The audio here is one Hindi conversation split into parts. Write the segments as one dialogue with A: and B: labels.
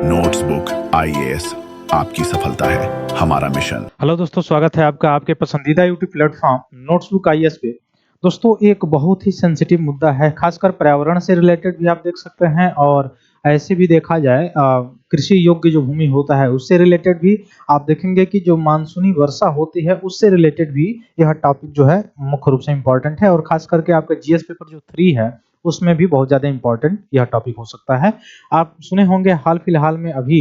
A: नोट्सबुक आईएएस आपकी सफलता है हमारा मिशन।
B: हेलो दोस्तों, स्वागत है आपका आपके पसंदीदा यूट्यूब प्लेटफॉर्म नोट्सबुक आईएएस पे। दोस्तों, एक बहुत ही सेंसिटिव मुद्दा है, खासकर पर्यावरण से रिलेटेड भी आप देख सकते हैं और ऐसे भी देखा जाए कृषि योग्य जो भूमि होता है उससे रिलेटेड भी आप देखेंगे कि जो मानसूनी वर्षा होती है उससे रिलेटेड भी यह टॉपिक जो है मुख्य रूप से इम्पोर्टेंट है और खास करके आपका जीएस पेपर जो 3 है उसमें भी बहुत ज्यादा इम्पोर्टेंट यह टॉपिक हो सकता है। आप सुने होंगे हाल फिलहाल में अभी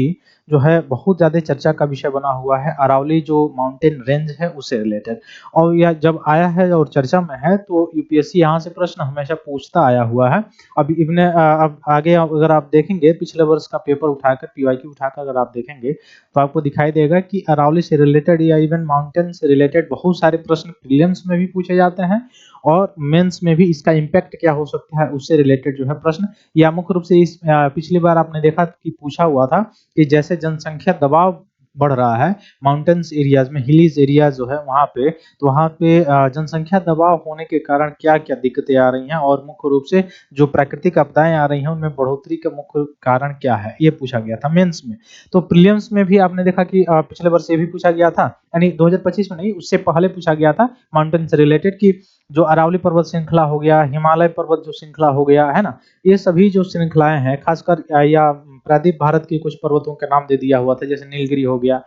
B: जो है बहुत ज़्यादा चर्चा का विषय बना हुआ है अरावली जो माउंटेन रेंज है उससे रिलेटेड। और यह जब आया है और चर्चा में है तो यूपीएससी यहाँ से प्रश्न हमेशा पूछता आया हुआ है। अब इवन अब आगे अगर आप देखेंगे पिछले वर्ष का पेपर उठाकर पीवाईक्यू उठाकर अगर आप देखेंगे तो आपको दिखाई देगा कि अरावली से रिलेटेड या इवन माउंटेन से रिलेटेड बहुत सारे प्रश्न प्रीलिम्स में भी पूछे जाते हैं और मेंस में भी इसका इम्पैक्ट क्या हो सकता है उससे रिलेटेड जो है प्रश्न या मुख्य रूप से इस पिछली बार आपने देखा कि पूछा हुआ था कि जैसे जनसंख्या दबाव बढ़ रहा है माउंटेन्स एरियाज में, हिलीज एरिया जो है वहां पे, तो वहां पे जनसंख्या दबाव होने के कारण क्या क्या दिक्कतें आ रही हैं और मुख्य रूप से जो प्राकृतिक आपदाएं आ रही हैं उनमें बढ़ोतरी का मुख्य कारण क्या है, ये पूछा गया था मेंस में। तो प्रीलिम्स में भी आपने देखा कि पिछले वर्ष ये भी पूछा गया था, यानी 2025 में नहीं, उससे पहले पूछा गया था माउंटेन से रिलेटेड की जो अरावली पर्वत श्रृंखला हो गया, हिमालय पर्वत जो श्रृंखला हो गया है ना, ये सभी जो श्रृंखलाएं हैं खासकर या प्रायद्वीप भारत के कुछ पर्वतों के नाम दे दिया हुआ था, जैसे नीलगिरी हो गया,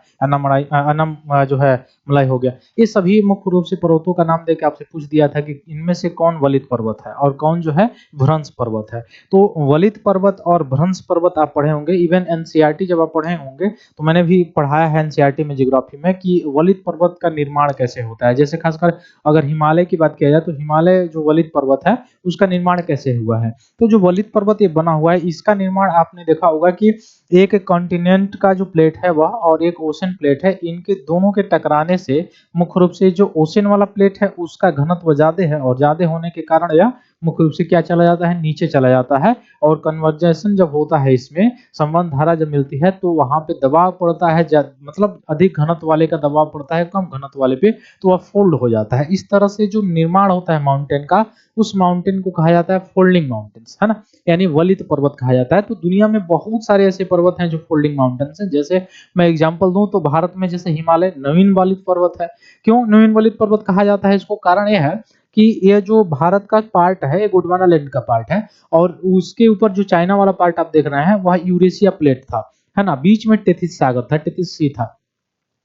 B: जो है मलाई हो गया, ये सभी मुख्य रूप से पर्वतों का नाम देकर आपसे पूछ दिया था कि इनमें से कौन वलित पर्वत है और कौन जो है भ्रंश पर्वत है। तो वलित पर्वत और भ्रंश पर्वत आप पढ़े होंगे, इवन एनसीईआरटी जब आप पढ़े होंगे तो मैंने भी पढ़ाया है एनसीईआरटी में ज्योग्राफी में कि वलित पर्वत का निर्माण कैसे होता है। जैसे खासकर अगर हिमालय की बात किया जाए तो हिमालय जो वलित पर्वत है उसका निर्माण कैसे हुआ है, तो जो वलित पर्वत ये बना हुआ है इसका निर्माण आपने देखा होगा कि एक कॉन्टिनेंट का जो प्लेट है वह और एक ओशन प्लेट है, इनके दोनों के टकराने से मुख्य रूप से जो ओशन वाला प्लेट है उसका घनत्व ज्यादा है और ज्यादा होने के कारण यह मुख्य रूप से क्या चला जाता है, नीचे चला जाता है। और कन्वर्जेशन जब होता है इसमें संबंध धारा जब मिलती है तो वहां पे दबाव पड़ता है, मतलब अधिक घनत्व वाले का दबाव पड़ता है कम घनत्व वाले पे, तो वह फोल्ड हो जाता है। इस तरह से जो निर्माण होता है माउंटेन का, उस माउंटेन को कहा जाता है फोल्डिंग माउंटेन्स, है ना, यानी वलित पर्वत कहा जाता है। तो दुनिया में बहुत सारे ऐसे पर्वत हैं जो फोल्डिंग माउंटेन्स हैं। जैसे मैं एग्जांपल दूं तो भारत में जैसे हिमालय नवीन वलित पर्वत है। क्यों नवीन वलित पर्वत कहा जाता है, इसको कारण यह है कि ये जो भारत का पार्ट है ये गोंडवाना लैंड का पार्ट है और उसके ऊपर जो चाइना वाला पार्ट आप देख रहे हैं वह यूरेशिया प्लेट था, है ना, बीच में टेथिस सागर था, टेथिस सी था।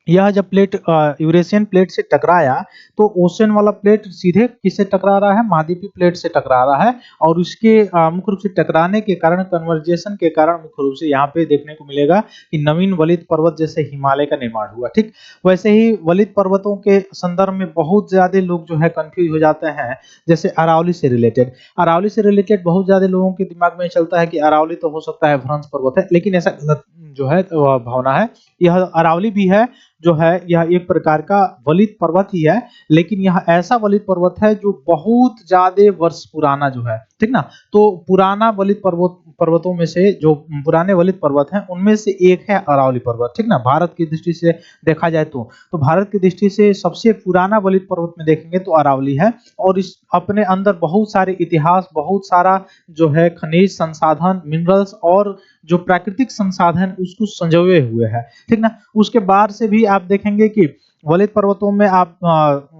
B: यह जब प्लेट यूरेशियन प्लेट से टकराया तो ओशन वाला प्लेट सीधे किससे टकरा रहा है, महाद्वीपीय प्लेट से टकरा रहा है और उसके मुख्य रूप से टकराने के कारण, कन्वर्जेशन के कारण मुख्य रूप से यहाँ पे देखने को मिलेगा कि नवीन वलित पर्वत जैसे हिमालय का निर्माण हुआ। ठीक वैसे ही वलित पर्वतों के संदर्भ में बहुत ज्यादा लोग जो है कंफ्यूज हो जाते हैं। जैसे अरावली से रिलेटेड बहुत ज्यादा लोगों के दिमाग में चलता है कि अरावली तो हो सकता है भ्रंश पर्वत है, लेकिन ऐसा गलत जो है भावना है। यह अरावली भी है जो है, यह एक प्रकार का वलित पर्वत ही है, लेकिन यह ऐसा वलित पर्वत है जो बहुत ज्यादा वर्ष पुराना जो है, ठीक ना। तो पुराना वलित पर्वतों में से जो पुराने वलित पर्वत हैं उनमें से एक है अरावली पर्वत, ठीक ना। भारत की दृष्टि से देखा जाए तो भारत की दृष्टि से सबसे पुराना वलित पर्वत में देखेंगे तो अरावली है और इस अपने अंदर बहुत सारे इतिहास, बहुत सारा जो है खनिज संसाधन, मिनरल्स और जो प्राकृतिक संसाधन उसको संजोए हुए है, ठीक ना। उसके बाद से भी आप देखेंगे कि वलित पर्वतों में आप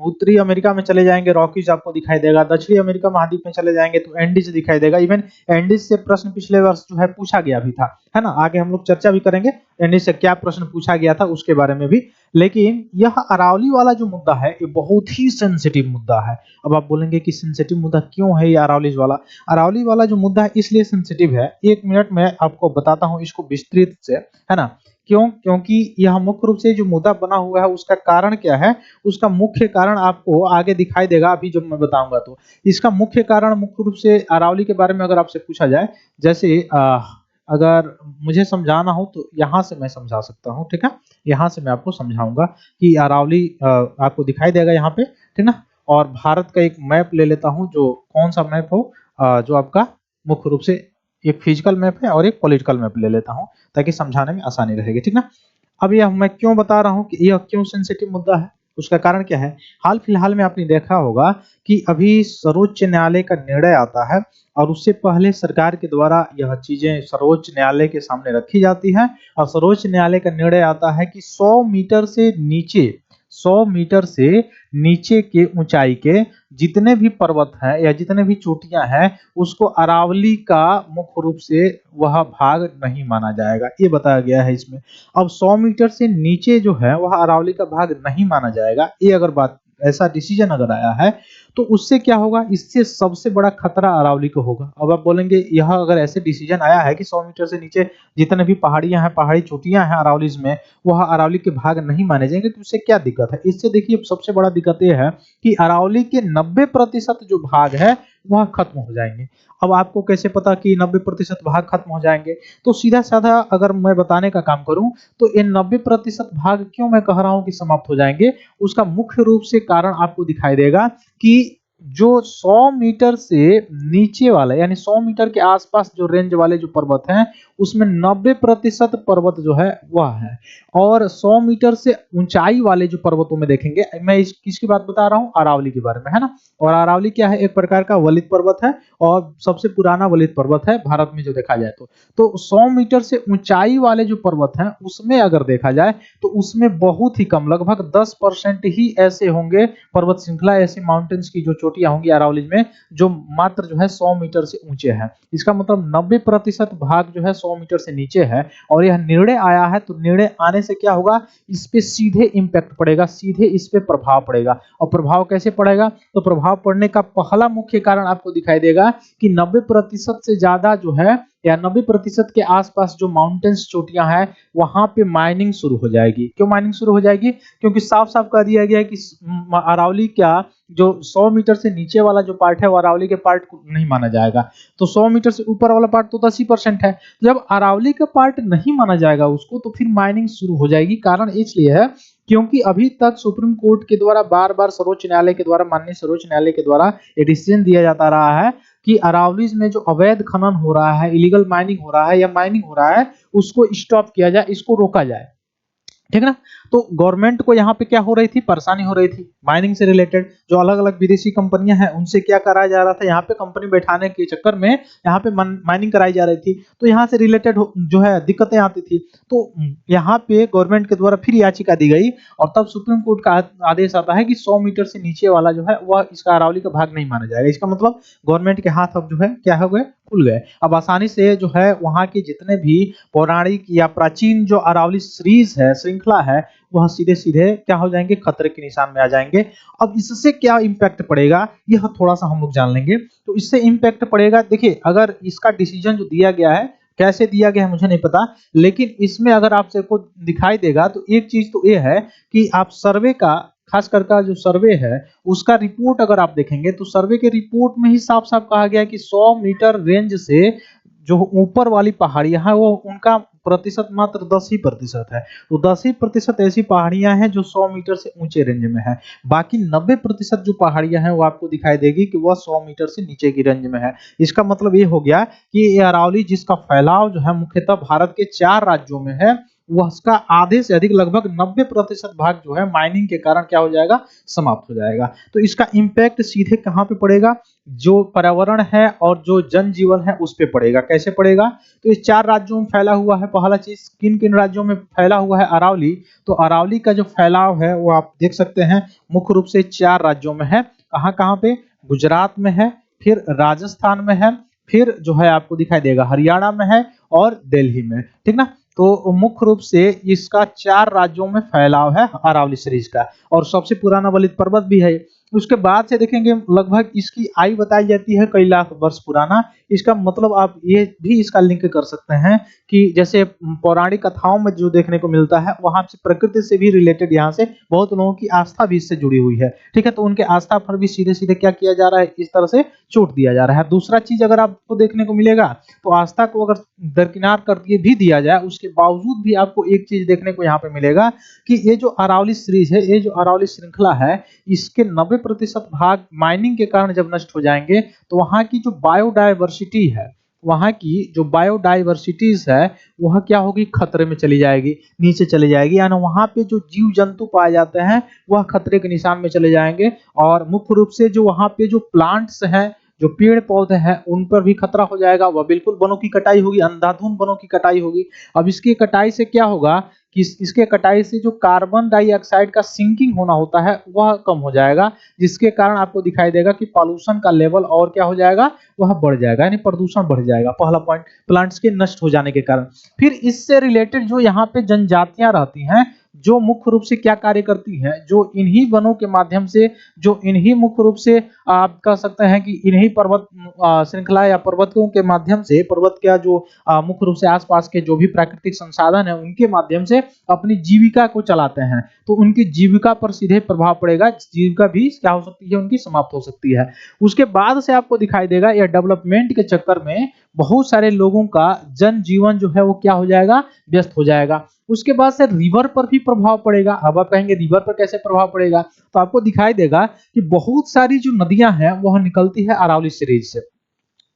B: उत्तरी अमेरिका में चले जाएंगे रॉकीज आपको दिखाई देगा, दक्षिणी अमेरिका महाद्वीप में चले जाएंगे तो एंडीज दिखाई देगा। इवन एंडीज से प्रश्न पिछले वर्ष जो है पूछा गया भी था, है ना। आगे हम लोग चर्चा भी करेंगे एंडीज से क्या प्रश्न पूछा गया था उसके बारे में भी। लेकिन यह अरावली वाला जो मुद्दा है ये बहुत ही सेंसिटिव मुद्दा है। अब आप बोलेंगे कि सेंसिटिव मुद्दा क्यों है ये अरावली वाला जो मुद्दा है इसलिए सेंसिटिव है, 1 मिनट में आपको बताता हूँ इसको विस्तृत से, है ना। क्यों? क्योंकि यह मुख्य रूप से जो मुद्दा बना हुआ है उसका कारण क्या है, उसका मुख्य कारण आपको आगे दिखाई देगा अभी जब मैं बताऊंगा। तो इसका मुख्य कारण मुख्य रूप से अरावली के बारे में अगर आपसे पूछा जाए, जैसे अगर मुझे समझाना हो तो यहाँ से मैं समझा सकता हूँ, ठीक है। यहाँ से मैं आपको समझाऊंगा कि अरावली आपको दिखाई देगा यहाँ पे, ठीक ना। और भारत का एक मैप ले लेता हूँ, जो कौन सा मैप हो जो आपका मुख्य रूप से एक फिजिकल मैप है और एक पॉलिटिकल मैप ले लेता हूँ ताकि समझाने में आसानी रहेगी, ठीक ना। अब यह मैं क्यों बता रहा हूँ कि यह क्यों सेंसिटिव मुद्दा है उसका कारण क्या है? हाल फिलहाल में आपने देखा होगा कि अभी सर्वोच्च न्यायालय का निर्णय आता है और उससे पहले सरकार के द्वारा यह चीजें सर्वोच्च न्यायालय के सामने रखी जाती है और सर्वोच्च न्यायालय का निर्णय आता है कि 100 मीटर से नीचे के ऊंचाई के जितने भी पर्वत हैं या जितने भी चोटियां हैं उसको अरावली का मुख्य रूप से वह भाग नहीं माना जाएगा, ये बताया गया है इसमें। अब 100 मीटर से नीचे जो है वह अरावली का भाग नहीं माना जाएगा, ये अगर बात ऐसा डिसीजन अगर आया है तो उससे क्या होगा, इससे सबसे बड़ा खतरा अरावली को होगा। अब आप बोलेंगे यह अगर ऐसे डिसीजन आया है कि 100 मीटर से नीचे जितने भी पहाड़ियां हैं, पहाड़ी चोटियां हैं अरावली में, वह अरावली के भाग नहीं माने जाएंगे, तो इससे क्या दिक्कत है? इससे देखिए सबसे बड़ा दिक्कत यह है कि अरावली के 90% जो भाग है वह खत्म हो जाएंगे। अब आपको कैसे पता कि 90% भाग खत्म हो जाएंगे? तो सीधा साधा अगर मैं बताने का काम करूं तो ये 90% भाग क्यों मैं कह रहा हूं कि समाप्त हो जाएंगे, उसका मुख्य रूप से कारण आपको दिखाई देगा कि जो 100 मीटर से नीचे वाला यानी 100 मीटर के आसपास जो रेंज वाले जो पर्वत हैं उसमें 90% पर्वत जो है वह है। और 100 मीटर से ऊंचाई वाले जो पर्वतों में देखेंगे, मैं किसकी बात बता रहा हूं? अरावली के बारे में, है ना। और अरावली क्या है? एक प्रकार का वलित पर्वत है और सबसे पुराना वलित पर्वत है भारत में जो देखा जाए तो 100 मीटर से ऊंचाई वाले जो पर्वत हैं उसमें अगर देखा जाए तो उसमें बहुत ही कम, लगभग 10% ही ऐसे होंगे पर्वत श्रृंखला, ऐसे माउंटेन्स की जो चोटियां होंगी अरावली में जो मात्र जो है 100 मीटर से ऊंचे हैं। इसका मतलब 90% भाग जो है 100 मीटर से नीचे है और यह निर्णय आया है, तो निर्णय आने से क्या होगा, इस पे सीधे इंपैक्ट पड़ेगा, सीधे इस पे प्रभाव पड़ेगा। और प्रभाव कैसे पड़ेगा? तो प्रभाव पड़ने का पहला मुख्य कारण आपको दिखाई देगा कि 90% से ज्यादा जो है या 90% के आसपास जो माउंटेन्स चोटियां हैं वहां पे माइनिंग शुरू हो जाएगी। क्यों माइनिंग शुरू हो जाएगी? क्योंकि साफ साफ कह दिया गया है कि अरावली क्या जो 100 मीटर से नीचे वाला जो पार्ट है वो अरावली के पार्ट को नहीं माना जाएगा, तो 100 मीटर से ऊपर वाला पार्ट तो 10% है। जब अरावली का पार्ट नहीं माना जाएगा उसको, तो फिर माइनिंग शुरू हो जाएगी। कारण इसलिए है क्योंकि अभी तक सुप्रीम कोर्ट के द्वारा बार बार सर्वोच्च न्यायालय के द्वारा, माननीय सर्वोच्च न्यायालय के द्वारा ये डिसीजन दिया जाता रहा है कि अरावली में जो अवैध खनन हो रहा है, इलीगल माइनिंग हो रहा है या माइनिंग हो रहा है, उसको स्टॉप किया जाए, इसको रोका जाए, ठीक है ना। तो गवर्नमेंट को यहाँ पे क्या हो रही थी, परेशानी हो रही थी माइनिंग से रिलेटेड। जो अलग अलग विदेशी कंपनियां हैं उनसे क्या कराया जा रहा था, यहाँ पे कंपनी बैठाने के चक्कर में यहाँ पे माइनिंग कराई जा रही थी, तो यहाँ से रिलेटेड जो है दिक्कतें आती थी। तो यहाँ पे गवर्नमेंट के द्वारा फिर याचिका दी गई और तब सुप्रीम कोर्ट का आदेश आता है कि 100 मीटर से नीचे वाला जो है वह इसका अरावली का भाग नहीं माना जाएगा। इसका मतलब गवर्नमेंट के हाथ अब जो है क्या हो गए, खुल गए। अब आसानी से जो है वहां के जितने भी पौराणिक या प्राचीन जो अरावली सीरीज है, श्रृंखला है, वह सीधे सीधे क्या हो जाएंगे, खतरे के निशान में आ जाएंगे। अब इससे क्या इंपैक्ट पड़ेगा यह थोड़ा सा हम लोग जान लेंगे। तो इससे इंपैक्ट पड़ेगा, देखिए अगर इसका डिसीजन जो दिया गया है, कैसे दिया गया है मुझे नहीं पता, लेकिन इसमें अगर आप सबको दिखाई देगा तो एक चीज तो ये है कि आप सर्वे का, खास करके जो सर्वे है उसका रिपोर्ट अगर आप देखेंगे तो सर्वे के रिपोर्ट में ही साफ साफ कहा गया है कि 100 मीटर रेंज से जो ऊपर वाली पहाड़ियां हैं वो उनका प्रतिशत मात्र 10% है। तो 10% ऐसी पहाड़ियां हैं जो 100 मीटर से ऊंचे रेंज में है। बाकी 90% जो पहाड़ियां हैं वो आपको दिखाई देगी कि वह 100 मीटर से नीचे की रेंज में है। इसका मतलब ये हो गया कि ये अरावली जिसका फैलाव जो है मुख्यतः भारत के 4 राज्यों में है, वह उसका आधे से अधिक लगभग 90% भाग जो है माइनिंग के कारण क्या हो जाएगा, समाप्त हो जाएगा। तो इसका इंपैक्ट सीधे कहां पे पड़ेगा, जो पर्यावरण है और जो जनजीवन है उस पे पड़ेगा। कैसे पड़ेगा? तो इस 4 राज्यों में फैला हुआ है। पहला चीज, किन किन राज्यों में फैला हुआ है अरावली? तो अरावली का जो फैलाव है वो आप देख सकते हैं मुख्य रूप से 4 राज्यों में है। कहां कहां पे? गुजरात में है, फिर राजस्थान में है, फिर जो है आपको दिखाई देगा हरियाणा में है और दिल्ली में, ठीक ना। तो मुख्य रूप से इसका 4 राज्यों में फैलाव है अरावली सीरीज का, और सबसे पुराना वलित पर्वत भी है। उसके बाद से देखेंगे लगभग इसकी आयु बताई जाती है कई लाख वर्ष पुराना। इसका मतलब आप ये भी इसका लिंक कर सकते हैं कि जैसे पौराणिक कथाओं में जो देखने को मिलता है वहां से प्रकृति से भी रिलेटेड यहाँ से बहुत लोगों की आस्था भी इससे जुड़ी हुई है, ठीक है। तो उनके आस्था पर भी सीधे सीधे क्या किया जा रहा है, इस तरह से चोट दिया जा रहा है। दूसरा चीज अगर आपको देखने को मिलेगा तो आस्था को अगर दरकिनार कर दिए भी दिया जाए, उसके बावजूद भी आपको एक चीज देखने को यहाँ पे मिलेगा कि ये जो अरावली सीरीज है, ये जो अरावली श्रृंखला है, इसके 90% भाग माइनिंग के कारण जब नष्ट हो जाएंगे तो वहां की जो बायोडायवर्सिटी है, वहां की जो बायोडाइवर्सिटीज है वह क्या होगी, खतरे में चली जाएगी, नीचे चली जाएगी, यानी वहां पे जो जीव जंतु पाए जाते हैं वह खतरे के निशान में चले जाएंगे। और मुख्य रूप से जो वहां पे जो प्लांट्स हैं, जो पेड़ पौधे हैं, उन पर भी खतरा हो जाएगा। वह बिल्कुल वनों की कटाई होगी, अंधाधुंध वनों की कटाई होगी। अब इसकी कटाई से क्या होगा कि इसके कटाई से जो कार्बन डाइऑक्साइड का सिंकिंग होना होता है वह कम हो जाएगा, जिसके कारण आपको दिखाई देगा कि पॉल्यूशन का लेवल और क्या हो जाएगा, वह बढ़ जाएगा, यानी प्रदूषण बढ़ जाएगा। पहला पॉइंट प्लांट्स के नष्ट हो जाने के कारण। फिर इससे रिलेटेड जो यहाँ पे जनजातियां रहती हैं, जो मुख्य रूप से क्या कार्य करती हैं, जो इन्हीं वनों के माध्यम से, जो इन्हीं मुख्य रूप से आप कह सकते हैं कि इन्हीं पर्वत श्रृंखला या पर्वतों के माध्यम से, पर्वत का जो मुख्य रूप से आसपास के जो भी प्राकृतिक संसाधन है उनके माध्यम से अपनी जीविका को चलाते हैं, तो उनकी जीविका पर सीधे प्रभाव पड़ेगा, जीविका भी क्या हो सकती है, उनकी समाप्त हो सकती है। उसके बाद से आपको दिखाई देगा यह डेवलपमेंट के चक्कर में बहुत सारे लोगों का जनजीवन जो है वो क्या हो जाएगा, व्यस्त हो जाएगा। उसके बाद से रिवर पर भी प्रभाव पड़ेगा। अब आप कहेंगे रिवर पर कैसे प्रभाव पड़ेगा, तो आपको दिखाई देगा कि बहुत सारी जो नदियां हैं वह निकलती है अरावली सीरीज से।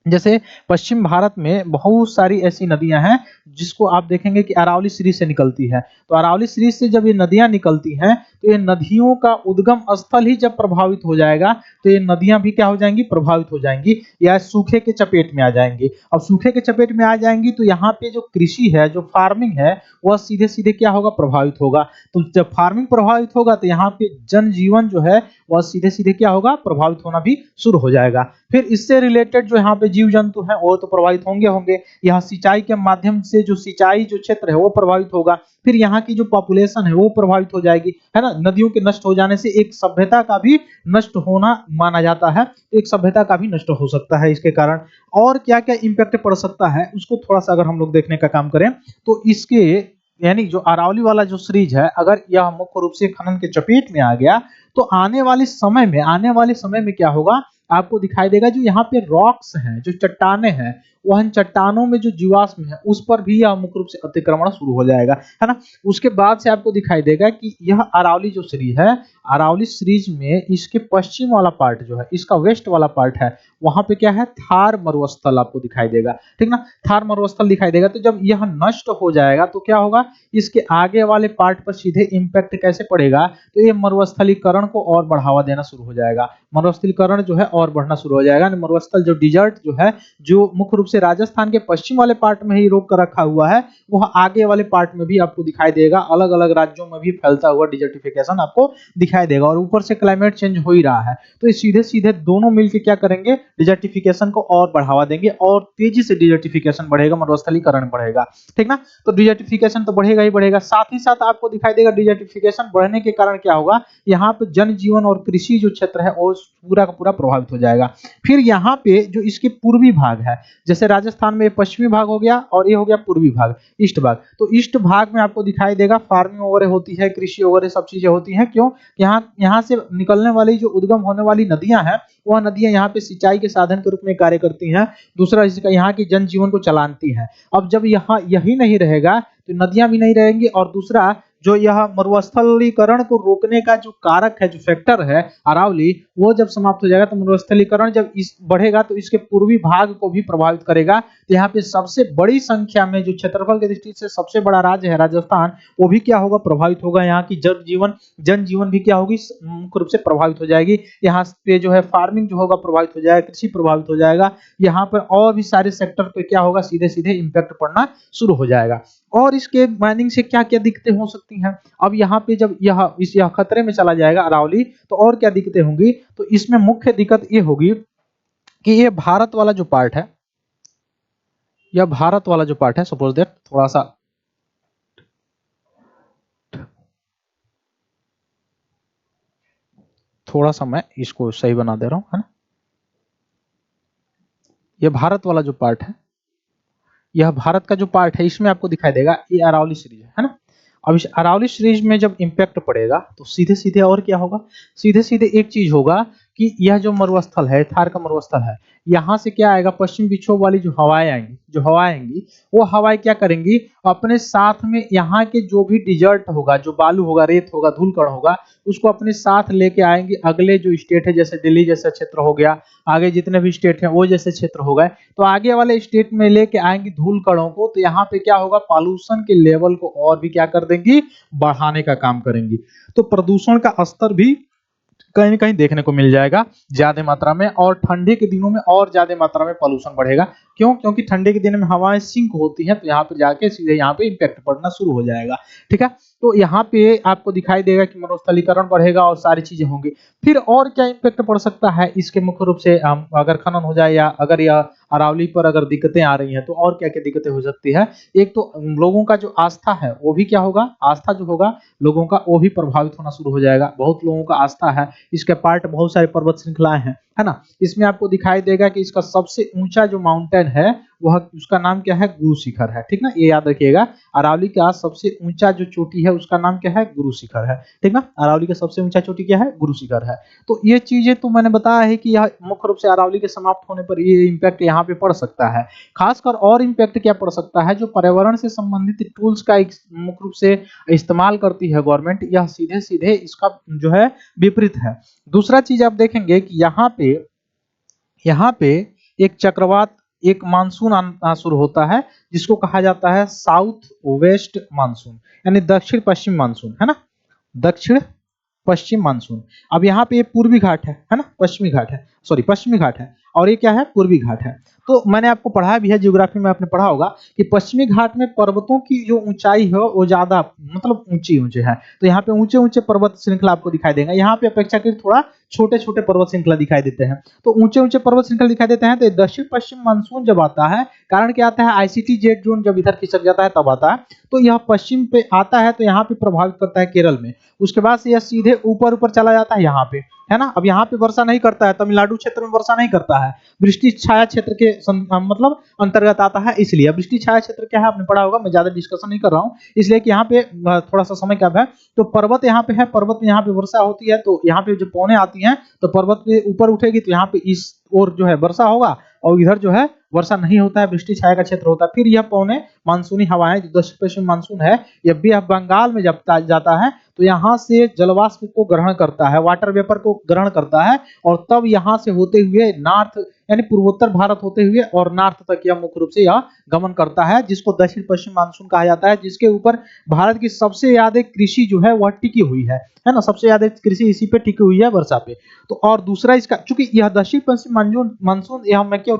B: जैसे पश्चिम भारत में बहुत सारी ऐसी नदियां हैं जिसको आप देखेंगे कि अरावली सीरीज से निकलती है। तो अरावली सीरीज से जब ये नदियां निकलती हैं तो ये नदियों का उद्गम स्थल ही जब प्रभावित हो जाएगा तो ये नदियां भी क्या हो जाएंगी, प्रभावित हो जाएंगी या सूखे के चपेट में आ जाएंगी। अब सूखे के चपेट में आ जाएंगी तो यहाँ पे जो कृषि है, जो फार्मिंग है, वह सीधे सीधे क्या होगा, प्रभावित होगा। तो जब फार्मिंग प्रभावित होगा तो यहाँ पे जनजीवन जो है वह सीधे सीधे क्या होगा, प्रभावित होना भी शुरू हो जाएगा। फिर इससे रिलेटेड जो यहाँ पे जीव जंतु हैं वो तो प्रभावित होंगे होंगे। यहाँ सिंचाई के माध्यम से जो सिंचाई जो क्षेत्र है वो प्रभावित होगा। फिर यहाँ की जो पॉपुलेशन है वो प्रभावित हो जाएगी, है ना। नदियों के नष्ट हो जाने से एक सभ्यता का भी नष्ट होना माना जाता है, तो एक सभ्यता का भी नष्ट हो सकता है इसके कारण। और क्या क्या इंपैक्ट पड़ सकता है उसको थोड़ा सा अगर हम लोग देखने का काम करें तो इसके यानी जो अरावली वाला जो सीरीज है, अगर यह मुख्य रूप से खनन के चपेट में आ गया तो आने वाले समय में क्या होगा, आपको दिखाई देगा जो यहाँ पे रॉक्स हैं, जो चट्टाने हैं, वह चट्टानों में जो जीवाश्म है उस पर भी यह मुख्य रूप से अतिक्रमण शुरू हो जाएगा, है ना। उसके बाद से आपको दिखाई देगा कि यह अरावली जो सीरीज है, अरावली सीरीज में इसके पश्चिम वाला पार्ट जो है, इसका वेस्ट वाला पार्ट है, वहां पे क्या है, थार मरुस्थल आपको दिखाई देगा, ठीक ना। थार मरुस्थल दिखाई देगा। तो जब यह नष्ट हो जाएगा तो क्या होगा, इसके आगे वाले पार्ट पर सीधे इंपैक्ट कैसे पड़ेगा, तो ये मरुस्थलीकरण को और बढ़ावा देना शुरू हो जाएगा। मरुस्थलीकरण जो है और बढ़ना शुरू हो जाएगा। मरुस्थल जो डिजर्ट जो है, जो मुख्य रूप से राजस्थान के पश्चिम वाले पार्ट में ही रोक कर रखा हुआ है, वह आगे वाले पार्ट में भी आपको दिखाई देगा। अलग अलग राज्यों में भी फैलता हुआ डिजर्टिफिकेशन आपको दिखाई देगा। और ऊपर से क्लाइमेट चेंज हो ही रहा है, तो ये सीधे सीधे दोनों मिलकर क्या करेंगे, डिजर्टिफिकेशन को और बढ़ावा देंगे और तेजी से डिजर्टिफिकेशन बढ़ेगा, मरुस्थलीकरण बढ़ेगा, ठीक ना। तो डिजर्टिफिकेशन तो बढ़ेगा ही बढ़ेगा, साथ ही साथ आपको दिखाई देगा डिजर्टिफिकेशन बढ़ने के कारण क्या होगा, यहाँ पे जनजीवन और कृषि जो क्षेत्र है वो पूरा का पूरा प्रभावित हो जाएगा। फिर यहाँ पे जो इसके पूर्वी भाग है, जैसे राजस्थान में पश्चिमी भाग हो गया और ये हो गया पूर्वी भाग, ईस्ट भाग। तो ईस्ट भाग में आपको दिखाई देगा फार्मिंग वगैरह होती है, कृषि वगैरह सब चीजें होती हैं। क्यों, यहाँ से निकलने वाली जो उद्गम होने वाली नदियां हैं, वह नदियां यहाँ पे सिंचाई के साधन के रूप में कार्य करती हैं। दूसरा इसका यहाँ की जनजीवन को चलाती हैं। अब जब यहाँ यही नहीं रहेगा तो नदियां भी नहीं रहेंगी, और दूसरा जो यह मरुस्थलीकरण को रोकने का जो कारक है, जो फैक्टर है अरावली, वो जब समाप्त हो जाएगा तो मरुस्थलीकरण जब इस बढ़ेगा तो इसके पूर्वी भाग को भी प्रभावित करेगा। तो यहाँ पे सबसे बड़ी संख्या में, जो क्षेत्रफल की दृष्टि से सबसे बड़ा राज्य है राजस्थान, वो भी क्या होगा, प्रभावित होगा। यहाँ की जनजीवन भी क्या होगी, मुख्य रूप से प्रभावित हो जाएगी। यहाँ पे जो है फार्मिंग जो होगा प्रभावित हो जाएगा, कृषि प्रभावित हो जाएगा। यहाँ पर और भी सारे सेक्टर पे क्या होगा, सीधे सीधे इंपैक्ट पड़ना शुरू हो जाएगा। और इसके माइनिंग से क्या क्या दिक्कतें हो सकती हैं। अब यहाँ पे जब यह खतरे में चला जाएगा अरावली, तो और क्या दिक्कतें होंगी, तो इसमें मुख्य दिक्कत ये होगी कि ये भारत वाला जो पार्ट है, यह भारत वाला जो पार्ट है, सपोज दैट थोड़ा सा मैं इसको सही बना दे रहा हूं, है ना। यह भारत वाला जो पार्ट है, यह भारत का जो पार्ट है, इसमें आपको दिखाई देगा ये अरावली सीरीज है ना। अब इस अरावली सीरीज में जब इंपैक्ट पड़ेगा तो सीधे सीधे और क्या होगा, सीधे सीधे एक चीज होगा कि यह जो मरुस्थल है, थार का मरुस्थल है, यहाँ से क्या आएगा, पश्चिम विक्षोभ वाली जो हवाएं आएंगी, वो हवाएं क्या करेंगी, अपने साथ में यहाँ के जो भी डिजर्ट होगा, जो बालू होगा, रेत होगा, धूलकण होगा, उसको अपने साथ लेके आएंगे अगले जो स्टेट है, जैसे दिल्ली जैसा क्षेत्र हो गया, आगे जितने भी स्टेट हैं वो जैसे क्षेत्र हो गए, तो आगे वाले स्टेट में लेके आएंगे धूल कणों को, तो यहाँ पे क्या होगा, पॉल्यूशन के लेवल को और भी क्या कर देंगी, बढ़ाने का काम करेंगी। तो प्रदूषण का स्तर भी कहीं न कहीं देखने को मिल जाएगा ज्यादा मात्रा में, और ठंडी के दिनों में और ज्यादा मात्रा में पॉल्यूशन बढ़ेगा। क्यों? क्योंकि ठंडी के दिनों में हवाएं सिंक होती हैं, तो यहाँ पे जाके सीधे यहाँ पे इम्पैक्ट पड़ना शुरू हो जाएगा। ठीक है, तो यहाँ पे आपको दिखाई देगा कि मरुस्थलीकरण बढ़ेगा और सारी चीजें होंगी। फिर और क्या इम्पैक्ट पड़ सकता है इसके, मुख्य रूप से अगर खनन हो जाए या अगर यह अरावली पर अगर दिक्कतें आ रही हैं, तो और क्या क्या दिक्कतें हो सकती है। एक तो लोगों का जो आस्था है वो भी क्या होगा, आस्था जो होगा लोगों का वो भी प्रभावित होना शुरू हो जाएगा। बहुत लोगों का आस्था है, इसके पार्ट बहुत सारी पर्वत श्रृंखलाएं हैं, है ना। इसमें आपको दिखाई देगा कि इसका सबसे ऊंचा जो माउंटेन है वह, उसका नाम क्या है, गुरु शिखर है। ठीक ना, ये याद रखिएगा, अरावली का सबसे ऊंचा जो चोटी है उसका नाम क्या है, गुरु शिखर है। ठीक ना, अरावली का सबसे ऊंचा चोटी क्या है, गुरु शिखर है। तो ये चीजें तो मैंने बताया है कि यह मुख्य रूप से अरावली के समाप्त होने पर ये इम्पैक्ट यहाँ पे पड़ सकता है। खासकर और इम्पैक्ट क्या पड़ सकता है, जो पर्यावरण से संबंधित टूल्स का मुख्य रूप से इस्तेमाल करती है गवर्नमेंट, यह सीधे सीधे इसका जो है विपरीत है। दूसरा चीज आप देखेंगे कि यहाँ पे एक चक्रवात, एक मानसून आना शुरू होता है, जिसको कहा जाता है साउथ वेस्ट मानसून, यानी दक्षिण पश्चिम मानसून, है ना, दक्षिण पश्चिम मानसून। अब यहाँ पे ये पूर्वी घाट है ना, पश्चिमी घाट है, सॉरी पश्चिमी घाट है, और ये क्या है, पूर्वी घाट है। तो मैंने आपको पढ़ाया भी है, ज्योग्राफी में आपने पढ़ा होगा कि पश्चिमी घाट में पर्वतों की जो ऊंचाई है वो ज्यादा, मतलब ऊंचे है, तो यहाँ पे ऊंचे ऊंचे पर्वत श्रृंखला आपको दिखाई देगा। यहाँ पे अपेक्षाकृत थोड़ा छोटे छोटे पर्वत श्रृंखला दिखाई देते हैं, तो ऊंचे ऊंचे पर्वत श्रृंखला दिखाई देते हैं। तो दक्षिण पश्चिम मानसून जब आता है, कारण क्या आता है, आईसीटी जेट जोन जब इधर खिसक जाता है तब आता है, तो यह पश्चिम पे आता है, तो यहाँ पे प्रभावित करता है केरल में। उसके बाद से यह सीधे ऊपर ऊपर चला जाता है यहाँ पे, है ना। अब यहाँ पे वर्षा नहीं करता है, तमिलनाडु क्षेत्र में वर्षा नहीं करता है, वृष्टि छाया क्षेत्र के मतलब अंतर्गत आता है। इसलिए वृष्टि छाया क्षेत्र क्या है आपने पढ़ा होगा, मैं ज्यादा डिस्कशन नहीं कर रहा हूँ, इसलिए कि यहाँ पे थोड़ा सा समय कम है। तो पर्वत यहाँ पे है, पर्वत में यहाँ पे वर्षा होती है, तो यहाँ पे जो पौने आती हैं तो पर्वत पे ऊपर उठेगी, तो यहाँ पे इस ओर जो है वर्षा होगा, और इधर जो है वर्षा नहीं होता है, वृष्टि छाया का क्षेत्र होता है। फिर यह पौने मानसूनी हवाएं जो दक्षिण पश्चिम मानसून है, यह भी बंगाल में जब जाता है, तो यहाँ से जलवाष्प को ग्रहण करता है, वाटर वेपर को ग्रहण करता है, और तब यहाँ से होते हुए नॉर्थ यानी पूर्वोत्तर भारत होते हुए और नॉर्थ तक यह मुख्य रूप से यह गमन करता है, जिसको दक्षिण पश्चिम मानसून कहा जाता है, जिसके ऊपर भारत की सबसे ज्यादा कृषि जो है वह टिकी हुई है ना, सबसे ज्यादा कृषि इसी पे टिकी हुई है, वर्षा पे। तो और दूसरा इसका, चूंकि यह दक्षिण पश्चिम मानसून यह मैं क्यों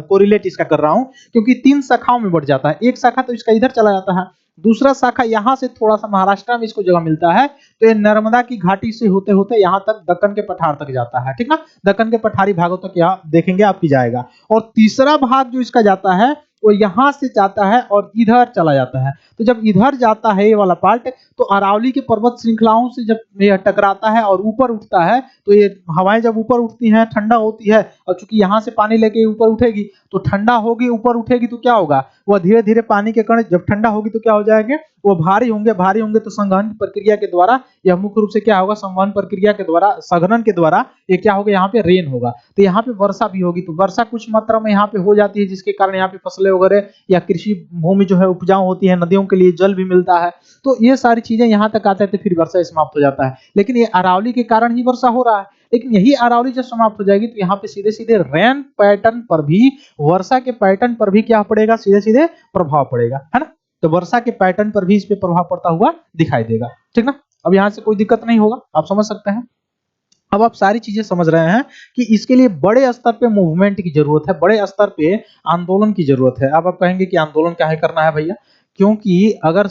B: कोरिलेट इसका कर रहा हूं, क्योंकि 3 शाखाओं में बढ़ जाता है। एक शाखा तो इसका इधर चला जाता है, दूसरा शाखा यहाँ से थोड़ा सा महाराष्ट्र में इसको जगह मिलता है, तो ये नर्मदा की घाटी से होते होते यहाँ तक दक्कन के पठार तक जाता है। ठीक ना, दक्कन के पठारी भागों तक यहाँ देखेंगे आपकी जाएगा। और तीसरा भाग जो इसका जाता है वो यहाँ से जाता है और इधर चला जाता है। तो जब इधर जाता है ये वाला पार्ट, तो अरावली के पर्वत श्रृंखलाओं से जब यह टकराता है और ऊपर उठता है, तो ये हवाएं जब ऊपर उठती हैं ठंडा होती है, और चूंकि यहाँ से पानी लेके ऊपर उठेगी तो ठंडा होगी, ऊपर उठेगी तो क्या होगा, वह धीरे धीरे पानी के कण जब ठंडा होगी तो क्या हो जाएंगे, वो भारी होंगे तो संवहन प्रक्रिया के द्वारा यह मुख्य रूप से क्या होगा, संवहन प्रक्रिया के द्वारा, सघनन के द्वारा ये क्या होगा, यहाँ पे रेन होगा, तो यहाँ पे वर्षा भी होगी। तो वर्षा कुछ मात्रा में यहाँ पे हो जाती है, जिसके कारण यहाँ पे फसलें वगैरह या कृषि भूमि जो है उपजाऊ होती है, नदियों के लिए जल भी मिलता है, तो ये सारी चीजें यहाँ तक आते थे, फिर वर्षा समाप्त हो जाता है। लेकिन ये अरावली के कारण ही वर्षा हो रहा है, लेकिन यही अरावली जब समाप्त हो जाएगी तो यहाँ पे सीधे सीधे रेन पैटर्न पर भी, वर्षा के पैटर्न पर भी क्या पड़ेगा, सीधे सीधे प्रभाव पड़ेगा, है ना। तो वर्षा के पैटर्न पर भी इस पे प्रभाव पड़ता हुआ दिखाई देगा। ठीक ना, अब यहाँ से कोई दिक्कत नहीं होगा, आप समझ सकते हैं। अब आप सारी चीजें समझ रहे हैं कि इसके लिए बड़े स्तर पे मूवमेंट की जरूरत है, बड़े स्तर पे आंदोलन की जरूरत है। अब आप कहेंगे कि आंदोलन क्या है करना है भैया, क्योंकि अगर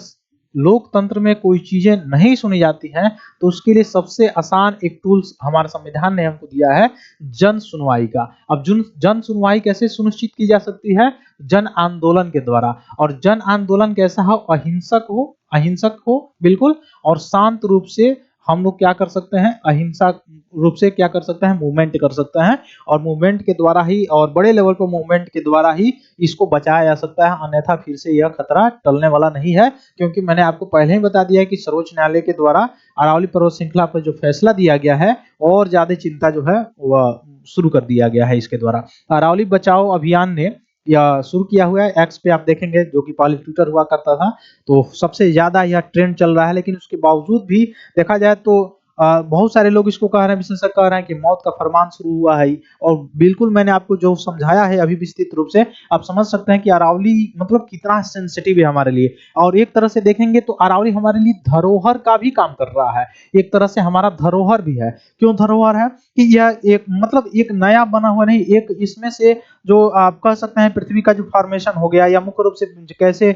B: लोकतंत्र में कोई चीजें नहीं सुनी जाती हैं, तो उसके लिए सबसे आसान एक टूल्स हमारे संविधान ने हमको दिया है, जन सुनवाई का। अब जन सुनवाई कैसे सुनिश्चित की जा सकती है, जन आंदोलन के द्वारा। और जन आंदोलन कैसा हो, अहिंसक हो बिल्कुल, और शांत रूप से हम लोग क्या कर सकते हैं, अहिंसा रूप से क्या कर सकते हैं, मूवमेंट कर सकते हैं, और मूवमेंट के द्वारा ही और बड़े लेवल पर मूवमेंट के द्वारा ही इसको बचाया जा सकता है, अन्यथा फिर से यह खतरा टलने वाला नहीं है। क्योंकि मैंने आपको पहले ही बता दिया है कि सर्वोच्च न्यायालय के द्वारा अरावली पर्वत श्रृंखला पर जो फैसला दिया गया है और ज्यादा चिंता जो है वह शुरू कर दिया गया है इसके द्वारा। अरावली बचाओ अभियान ने या शुरू किया हुआ है, एक्स पे आप देखेंगे जो कि पहले ट्विटर हुआ करता था, तो सबसे ज्यादा यह ट्रेंड चल रहा है। लेकिन उसके बावजूद भी देखा जाए तो बहुत सारे लोग इसको कह रहे हैं, विशेषज्ञ कह रहे हैं कि मौत का फरमान शुरू हुआ है। और बिल्कुल मैंने आपको जो समझाया है अभी विस्तृत रूप से, आप समझ सकते हैं कि अरावली मतलब कितना सेंसिटिव है हमारे लिए। और एक तरह से देखेंगे तो अरावली हमारे लिए धरोहर का भी काम कर रहा है, एक तरह से हमारा धरोहर भी है। क्यों धरोहर है कि यह एक मतलब एक नया बना हुआ नहीं, एक इसमें से जो आप कह सकते हैं पृथ्वी का जो फॉर्मेशन हो गया या मुख्य रूप से कैसे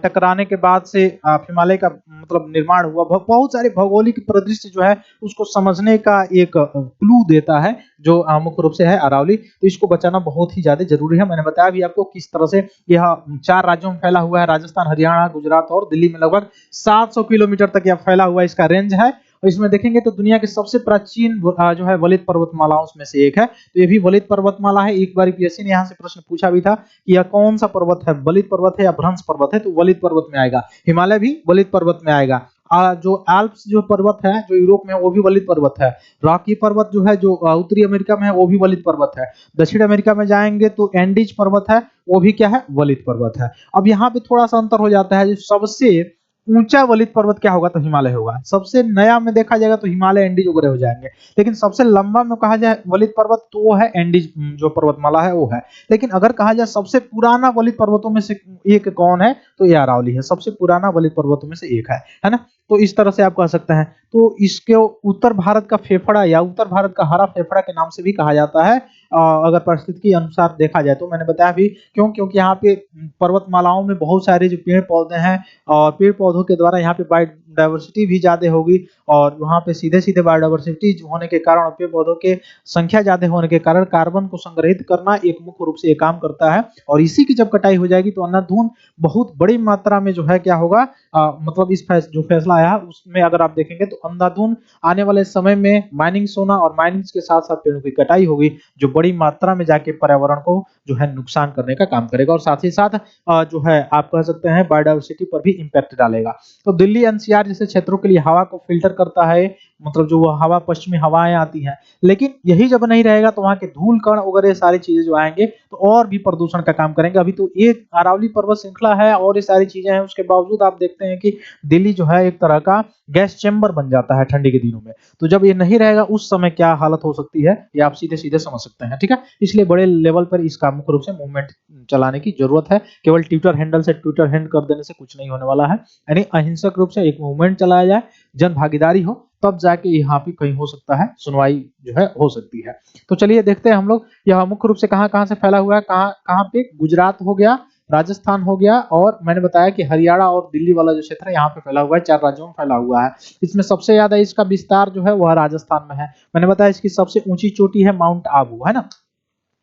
B: टकराने के बाद से हिमालय का मतलब निर्माण हुआ, बहुत सारे भौगोलिक परिदृश्य जो है उसको समझने का एक क्लू देता है जो मुख्य रूप से है अरावली। तो इसको बचाना बहुत ही ज्यादा जरूरी है। मैंने बताया भी आपको किस तरह से यह 4 राज्यों में फैला हुआ है, राजस्थान, हरियाणा, गुजरात और दिल्ली में लगभग 700 किलोमीटर तक यह फैला हुआ इसका रेंज है। और इसमें देखेंगे तो दुनिया के सबसे प्राचीन जो है वलित पर्वतमालाओं में से एक है। तो ये भी वलित पर्वतमाला है। एक बार पीएससी ने यहाँ से प्रश्न पूछा भी था कि यह कौन सा पर्वत है, वलित पर्वत है या भ्रंश पर्वत है, तो वलित पर्वत में आएगा। हिमालय भी वलित पर्वत में आएगा। जो आल्प्स जो पर्वत है जो यूरोप में है वो भी वलित पर्वत है। रॉकी पर्वत जो है जो उत्तरी अमेरिका में है वो भी वलित पर्वत है। दक्षिण अमेरिका में जाएंगे तो एंडीज पर्वत है, वो भी क्या है, वलित पर्वत है। अब यहाँ पे थोड़ा सा अंतर हो जाता है, जो सबसे ऊंचा वलित पर्वत क्या होगा, तो हिमालय होगा। सबसे नया में देखा जाएगा तो हिमालय, एंडीज वगैरह हो जाएंगे। लेकिन सबसे लंबा में कहा जाए वलित पर्वत तो वो है एंडीज जो पर्वतमाला है वो है। लेकिन अगर कहा जाए सबसे पुराना वलित पर्वतों में से एक कौन है, तो ये अरावली है, सबसे पुराना वलित पर्वतों में से एक है ना। तो इस तरह से आप कह सकते हैं। तो इसके उत्तर भारत का फेफड़ा या उत्तर भारत का हरा फेफड़ा के नाम से भी कहा जाता है। अगर परिस्थिति के अनुसार देखा जाए तो मैंने बताया भी क्यों, क्योंकि यहाँ पे पर्वतमालाओं में बहुत सारे जो पेड़ पौधे हैं और पेड़ पौधों के द्वारा यहाँ पे बायोडाइवर्सिटी भी ज्यादा होगी। और वहाँ पे सीधे सीधे बायोडाइवर्सिटी होने के कारण, पेड़ पौधों के संख्या ज्यादा होने के कारण कार्बन को संग्रहित करना एक मुख्य रूप से ये काम करता है। और इसी की जब कटाई हो जाएगी तो अंधाधुंध बहुत बड़ी मात्रा में जो है क्या होगा, मतलब इस जो फैसला आया है उसमें अगर आप देखेंगे तो अंधाधुंध आने वाले समय में माइनिंग सोना और माइनिंग के साथ साथ पेड़ों की कटाई होगी, जो बड़ी मात्रा में जाके पर्यावरण को जो है नुकसान करने का काम करेगा। और साथ ही साथ जो है आप कह सकते हैं बायोडाइवर्सिटी पर भी इम्पैक्ट डालेगा। तो दिल्ली एनसीआर जैसे क्षेत्रों के लिए हवा को फिल्टर करता है, मतलब जो हवा पश्चिमी हवाएं आती हैं। लेकिन यही जब नहीं रहेगा तो वहां के धूल कण वगैरह सारी चीजें जो आएंगे तो और भी प्रदूषण का काम करेंगे। अभी तो एक अरावली पर्वत श्रृंखला है और ये सारी चीजें हैं, उसके बावजूद आप देखते हैं कि दिल्ली जो है एक तरह का गैस चेंबर बन जाता है ठंडी के दिनों में। तो जब ये नहीं रहेगा उस समय क्या हालत हो सकती है ये आप सीधे सीधे समझ सकते हैं, ठीक है। इसलिए बड़े लेवल पर इसका मुख्य रूप से मूवमेंट चलाने की जरूरत है। केवल ट्विटर हैंडल से ट्विटर हैंड कर देने से कुछ नहीं होने वाला है। यानी अहिंसक रूप से एक मूवमेंट चलाया जाए, जन भागीदारी हो, तब जाके यहाँ पे कहीं हो सकता है सुनवाई जो है हो सकती है। तो चलिए देखते हैं हम लोग यह मुख्य रूप से कहाँ कहाँ से फैला हुआ है, कहाँ कहाँ पे, गुजरात हो गया, राजस्थान हो गया, और मैंने बताया कि हरियाणा और दिल्ली वाला जो क्षेत्र है यहाँ पे फैला हुआ है, 4 राज्यों में फैला हुआ है। इसमें सबसे ज्यादा इसका विस्तार जो है वह राजस्थान में है। मैंने बताया इसकी सबसे ऊंची चोटी है माउंट आबू, है ना।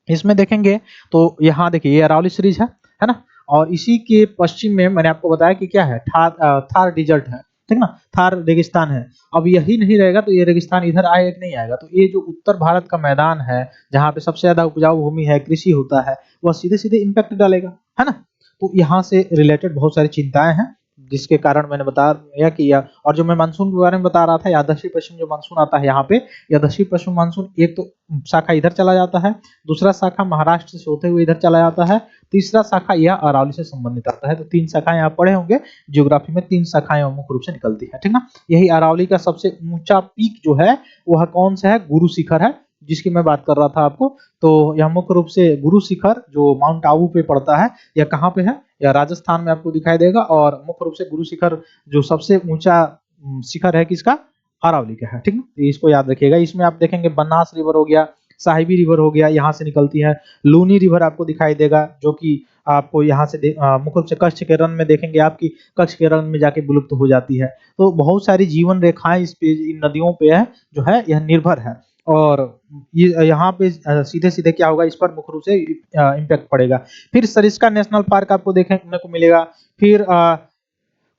B: इसमें देखेंगे तो यहाँ देखिए ये अरावली सीरीज है ना। और इसी के पश्चिम में मैंने आपको बताया कि क्या है, थार डिजर्ट है, ठीक ना, थार रेगिस्तान है। अब यही नहीं रहेगा तो ये रेगिस्तान इधर आएगा कि नहीं आएगा, तो ये जो उत्तर भारत का मैदान है जहाँ पे सबसे ज्यादा उपजाऊ भूमि है, कृषि होता है, वह सीधे सीधे इम्पैक्ट डालेगा, है ना। तो यहाँ से रिलेटेड बहुत सारी चिंताएं हैं, जिसके कारण मैंने बताया कि और जो मैं मानसून के बारे में बता रहा था, या दक्षिण पश्चिम जो मानसून आता है यहाँ पे, या दक्षिण पश्चिम मानसून एक तो शाखा इधर चला जाता है, दूसरा शाखा महाराष्ट्र से होते हुए इधर चला जाता है, तीसरा शाखा यह अरावली से संबंधित आता है। तो 3 शाखाएं आप पढ़े होंगे ज्योग्राफी में, 3 शाखाएं मुख्य रूप से निकलती है, ठीक ना। यही अरावली का सबसे ऊंचा पीक जो है वह कौन सा है, गुरु शिखर है, जिसकी मैं बात कर रहा था आपको। तो यह मुख्य रूप से गुरु शिखर जो माउंट आबू पे पड़ता है, यह कहाँ पे है, या राजस्थान में आपको दिखाई देगा। और मुख्य रूप से गुरु शिखर जो सबसे ऊंचा शिखर है किसका, अरावली का है, ठीक ना। तो इसको याद रखिएगा। इसमें आप देखेंगे बनास रिवर हो गया, साहिबी रिवर हो गया, यहाँ से निकलती है। लूनी रिवर आपको दिखाई देगा जो कि आपको यहाँ से मुख्य रूप से कच्छ के रण में देखेंगे, आपकी कच्छ के रण में जाके विलुप्त हो जाती है। तो बहुत सारी जीवन रेखाएं इस पे, इन नदियों पे है जो है यह निर्भर है। और ये यहाँ पे सीधे सीधे क्या होगा, इस पर मुख्य रूप से इम्पैक्ट पड़ेगा। फिर सरिस्का नेशनल पार्क आपको देखने को मिलेगा। फिर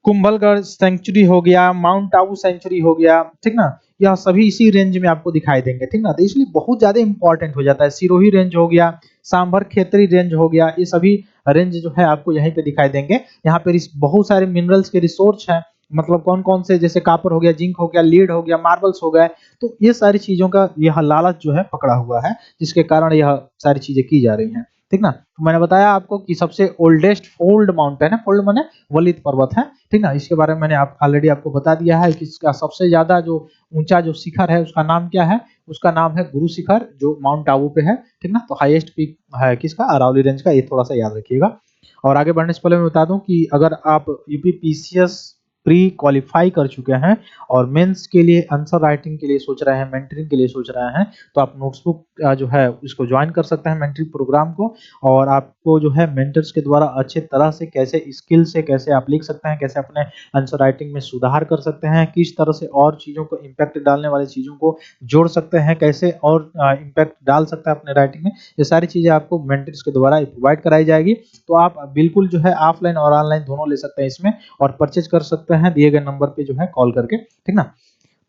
B: कुंभलगढ़ सेंचुरी हो गया, माउंट आबू सेंचुरी हो गया, ठीक ना, यह सभी इसी रेंज में आपको दिखाई देंगे, ठीक ना। तो इसलिए बहुत ज्यादा इंपॉर्टेंट हो जाता है। सिरोही रेंज हो गया, सांभर खेतरी रेंज हो गया, ये सभी रेंज जो है आपको यहीं पे दिखाई देंगे। यहाँ पे बहुत सारे मिनरल्स के रिसोर्स हैं, मतलब कौन कौन से, जैसे कापर हो गया, जिंक हो गया, लीड हो गया, मार्बल्स हो गए। तो ये सारी चीजों का यह लालच जो है पकड़ा हुआ है, जिसके कारण यह सारी चीजें की जा रही हैं, ठीक ना। तो मैंने बताया आपको कि सबसे ओल्डेस्ट फोल्ड माउंटेन है, फोल्ड माने वलित पर्वत है, ठीक ना। इसके बारे में मैंने ऑलरेडी आपको बता दिया है कि इसका सबसे ज्यादा जो ऊंचा जो शिखर है उसका नाम क्या है, उसका नाम है गुरु शिखर, जो माउंट आबू पे है, ठीक ना। तो हाईएस्ट पीक है किसका, अरावली रेंज का, ये थोड़ा सा याद रखिएगा। और आगे बढ़ने से पहले मैं बता दूं कि अगर आप यूपीपीसीएस प्री क्वालिफाई कर चुके हैं और मेंस के लिए आंसर राइटिंग के लिए सोच रहे हैं, मेंटरिंग के लिए सोच रहे हैं, तो आप नोट्सबुक जो है उसको ज्वाइन कर सकते हैं, मेंटरिंग प्रोग्राम को। और आपको जो है मेंटर्स के द्वारा अच्छे तरह से कैसे स्किल से कैसे आप लिख सकते हैं, कैसे अपने आंसर राइटिंग में सुधार कर सकते हैं, किस तरह से और चीज़ों को इम्पैक्ट डालने वाली चीज़ों को जोड़ सकते हैं, कैसे और इम्पैक्ट डाल सकते हैं अपने राइटिंग में, ये सारी चीज़ें आपको मेंटर्स के द्वारा प्रोवाइड कराई जाएगी। तो आप बिल्कुल जो है ऑफलाइन और ऑनलाइन दोनों ले सकते हैं इसमें, और परचेज कर सकते हैं दिए गए नंबर पे जो है कॉल करके, ठीक ना।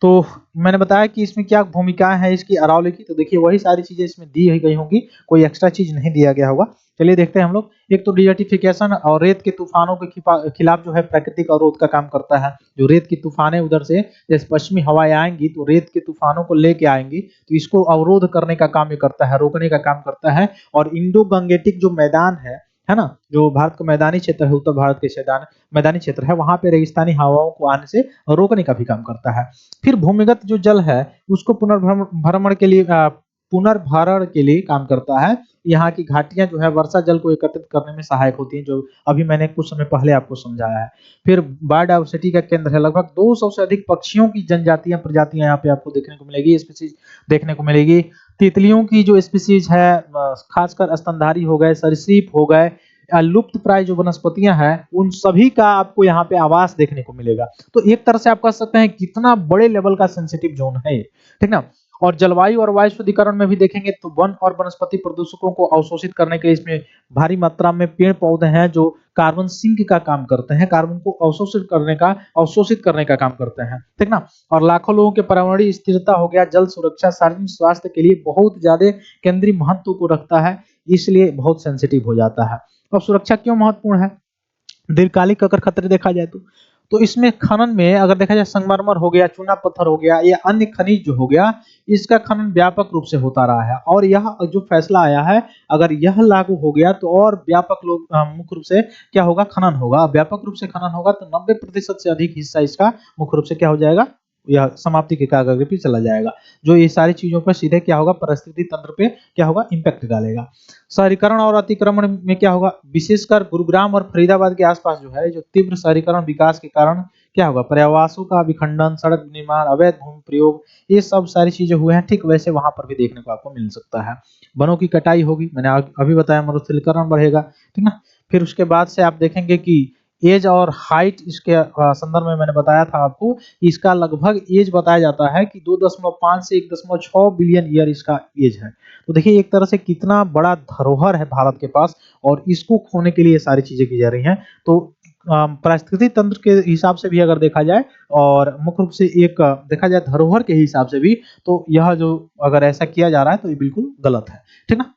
B: तो मैंने बताया कि इसमें क्या भूमिकाएं हैं इसकी अरावली की, तो देखिए वही सारी चीजें इसमें दी ही गई होंगी, कोई एक्स्ट्रा चीज नहीं दिया गया होगा। चलिए देखते हैं हम लोग। एक तो डिजर्टिफिकेशन और रेत के तूफानों के खिलाफ जो है प्राकृतिक अवरोध का काम करता है। जो रेत की तूफानें उधर से जैसे पश्चिमी हवाएं आएंगी तो रेत के तूफानों को लेके आएंगी, तो इसको अवरोध करने का काम ये करता है, रोकने का काम करता है। और इंडो गंगेटिक जो मैदान है ना, जो भारत का मैदानी क्षेत्र है, उत्तर भारत के मैदानी क्षेत्र है, वहां पे रेगिस्तानी हवाओं को आने से रोकने का भी काम करता है। फिर भूमिगत जो जल है उसको पुनर्भरण के लिए पुनर्भरण के लिए काम करता है। यहाँ की घाटियां जो है वर्षा जल को एकत्रित करने में सहायक होती हैं, जो अभी मैंने कुछ समय पहले आपको समझाया है। फिर बायोडायवर्सिटी का केंद्र है, लगभग 200 से अधिक पक्षियों की जनजातियां प्रजातियां यहाँ पे आपको देखने को मिलेगी, स्पीसीज देखने को मिलेगी। तितलियों की जो स्पीसीज है, खासकर स्तनधारी हो गए, सरीसृप हो गए, लुप्त प्राय जो वनस्पतियां हैं, उन सभी का आपको यहाँ पे आवास देखने को मिलेगा। तो एक तरह से आप कह सकते हैं कितना बड़े लेवल का सेंसिटिव जोन है ये, ठीक ना। और जलवायु और वायु शुद्धिकरण में भी देखेंगे तो वन और वनस्पति प्रदूषकों को अवशोषित करने के लिए इसमें भारी मात्रा में पेड़ पौधे हैं जो कार्बन सिंक का काम करते हैं, कार्बन को अवशोषित करने का काम करते हैं, ठीक ना। और लाखों लोगों के पर्यावरणीय स्थिरता हो गया, जल सुरक्षा सार्वजनिक स्वास्थ्य के लिए बहुत ज्यादा केंद्रीय महत्व को रखता है, इसलिए बहुत सेंसिटिव हो जाता है। अब सुरक्षा क्यों महत्वपूर्ण है, दीर्घकालिक अगर खतरे देखा जाए तो इसमें खनन में अगर देखा जाए संगमरमर हो गया, चूना पत्थर हो गया या अन्य खनिज जो हो गया, इसका खनन व्यापक रूप से होता रहा है। और यह जो फैसला आया है, अगर यह लागू हो गया तो और व्यापक मुख्य रूप से क्या होगा, खनन होगा। व्यापक रूप से खनन होगा तो 90% से अधिक हिस्सा इसका मुख्य रूप से क्या हो जाएगा, यह समाप्ति के कागार पे चला जाएगा, जो ये सारी चीजों पर सीधे क्या होगा, पारिस्थितिकी तंत्र पे क्या होगा, इम्पैक्ट डालेगा। शहरीकरण और अतिक्रमण में क्या होगा, विशेषकर गुरुग्राम और फरीदाबाद के आसपास जो है, जो तीव्र शहरीकरण विकास के कारण क्या होगा, पर्यावासों का विखंडन, सड़क निर्माण, अवैध भूमि प्रयोग, ये सब सारी चीजें हुए हैं, ठीक वैसे वहां पर भी देखने को आपको मिल सकता है। वनों की कटाई होगी, मैंने अभी बताया, मरुस्थलीकरण बढ़ेगा, ठीक ना। फिर उसके बाद से आप देखेंगे कि एज और हाइट, इसके संदर्भ में मैंने बताया था आपको, इसका लगभग एज बताया जाता है कि 2.5 से 1.6 बिलियन ईयर इसका एज है। तो देखिए एक तरह से कितना बड़ा धरोहर है भारत के पास, और इसको खोने के लिए ये सारी चीजें की जा रही हैं। तो पारिस्थितिकी तंत्र के हिसाब से भी अगर देखा जाए, और मुख्य रूप से एक देखा जाए धरोहर के हिसाब से भी, तो यह जो अगर ऐसा किया जा रहा है तो ये बिल्कुल गलत है, ठीक ना।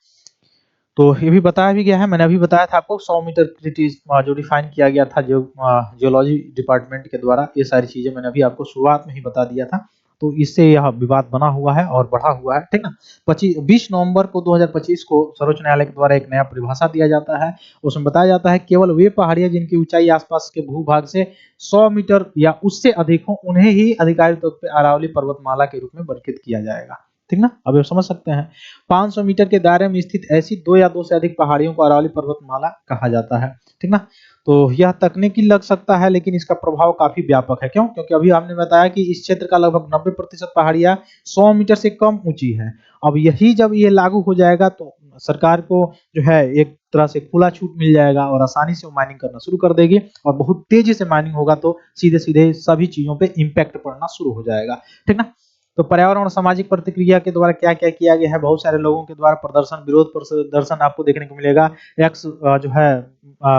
B: तो ये भी बताया भी गया है, मैंने अभी बताया था आपको 100 मीटर क्रिटीज जो डिफाइन किया गया था जियोलॉजी डिपार्टमेंट के द्वारा, ये सारी चीजें मैंने अभी आपको शुरुआत में ही बता दिया था। तो इससे यह विवाद बना हुआ है और बढ़ा हुआ है, ठीक ना। 20 नवंबर को 2025 को सर्वोच्च न्यायालय के द्वारा एक नया परिभाषा दिया जाता है। उसमें बताया जाता है केवल वे पहाड़ियां जिनकी ऊंचाई आसपास के भूभाग से 100 मीटर या उससे अधिक हो, उन्हें ही आधिकारिक तौर पर अरावली पर्वतमाला के रूप में वर्गीकृत किया जाएगा, ठीक ना। अब ये समझ सकते हैं 500 मीटर के दायरे में स्थित ऐसी 2 या 2 से अधिक पहाड़ियों को अरावली पर्वतमाला कहा जाता है, ठीक ना। तो यह तकनीकी लग सकता है, लेकिन इसका प्रभाव काफी व्यापक है। क्यों? क्योंकि अभी हमने बताया कि इस क्षेत्र का लगभग 90% पहाड़ियां 100 मीटर से कम ऊंची है। अब यही जब ये लागू हो जाएगा तो सरकार को जो है एक तरह से खुला छूट मिल जाएगा और आसानी से माइनिंग करना शुरू कर देगी, और बहुत तेजी से माइनिंग होगा तो सीधे सीधे सभी चीजों पे इम्पैक्ट पड़ना शुरू हो जाएगा, ठीक ना। तो पर्यावरण और सामाजिक प्रतिक्रिया के द्वारा क्या-क्या किया गया है, बहुत सारे लोगों के द्वारा प्रदर्शन, विरोध प्रदर्शन आपको देखने को मिलेगा। एक्स जो है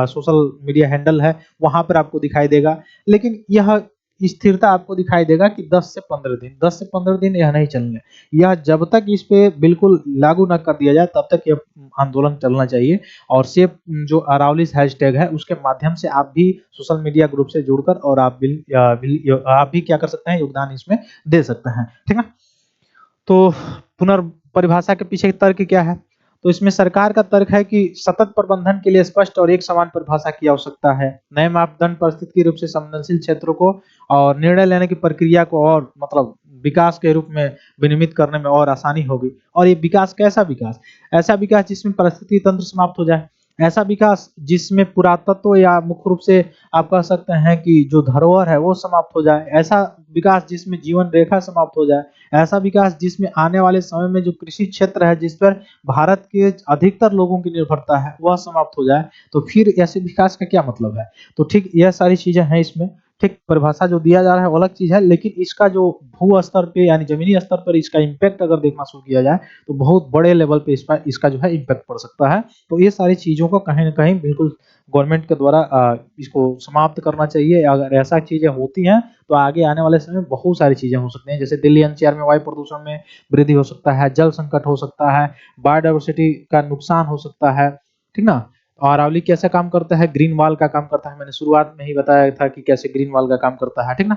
B: सोशल मीडिया हैंडल है, वहाँ पर आपको दिखाई देगा। लेकिन यह स्थिरता आपको दिखाई देगा कि 10 से 15 दिन यह नहीं चलने, यह जब तक इस पे बिल्कुल लागू ना कर दिया जाए तब तक यह आंदोलन चलना चाहिए। और सेव जो अरावलीज हैशटैग है उसके माध्यम से आप भी सोशल मीडिया ग्रुप से जुड़कर और आप भी क्या कर सकते हैं, योगदान इसमें दे सकते हैं, ठीक है। तो पुनर्परिभाषा के पीछे तर्क क्या है? तो इसमें सरकार का तर्क है कि सतत प्रबंधन के लिए स्पष्ट और एक समान परिभाषा की आवश्यकता है। नए मापदंड पारिस्थितिकी रूप से संवेदनशील क्षेत्रों को और निर्णय लेने की प्रक्रिया को और मतलब विकास के रूप में विनियमित करने में और आसानी होगी। और ये विकास कैसा विकास? ऐसा विकास जिसमें पारिस्थितिकी तंत्र समाप्त हो जाए, ऐसा विकास जिसमें पुरातत्व या मुख्य रूप से आप कह सकते हैं कि जो धरोहर है वो समाप्त हो जाए, ऐसा विकास जिसमें जीवन रेखा समाप्त हो जाए, ऐसा विकास जिसमें आने वाले समय में जो कृषि क्षेत्र है जिस पर भारत के अधिकतर लोगों की निर्भरता है वह समाप्त हो जाए, तो फिर ऐसे विकास का क्या मतलब है? तो ठीक यह सारी चीजें हैं इसमें। ठीक परिभाषा जो दिया जा रहा है वो अलग चीज है, लेकिन इसका जो भू स्तर पे यानी जमीनी स्तर पर इसका इम्पैक्ट अगर देखना शुरू किया जाए तो बहुत बड़े लेवल पे इसका जो है इम्पैक्ट पड़ सकता है। तो ये सारी चीजों को कहीं ना कहीं बिल्कुल गवर्नमेंट के द्वारा इसको समाप्त करना चाहिए। अगर ऐसा चीजें होती हैं तो आगे आने वाले समय में बहुत सारी चीजें हो सकती हैं, जैसे दिल्ली एनसीआर में वायु प्रदूषण में वृद्धि हो सकता है, जल संकट हो सकता है, बायोडाइवर्सिटी का नुकसान हो सकता है, ठीक ना। और अरावली कैसे काम करता है? ग्रीन वॉल का काम करता है, मैंने शुरुआत में ही बताया था कि कैसे ग्रीन वॉल का काम करता है, ठीक ना।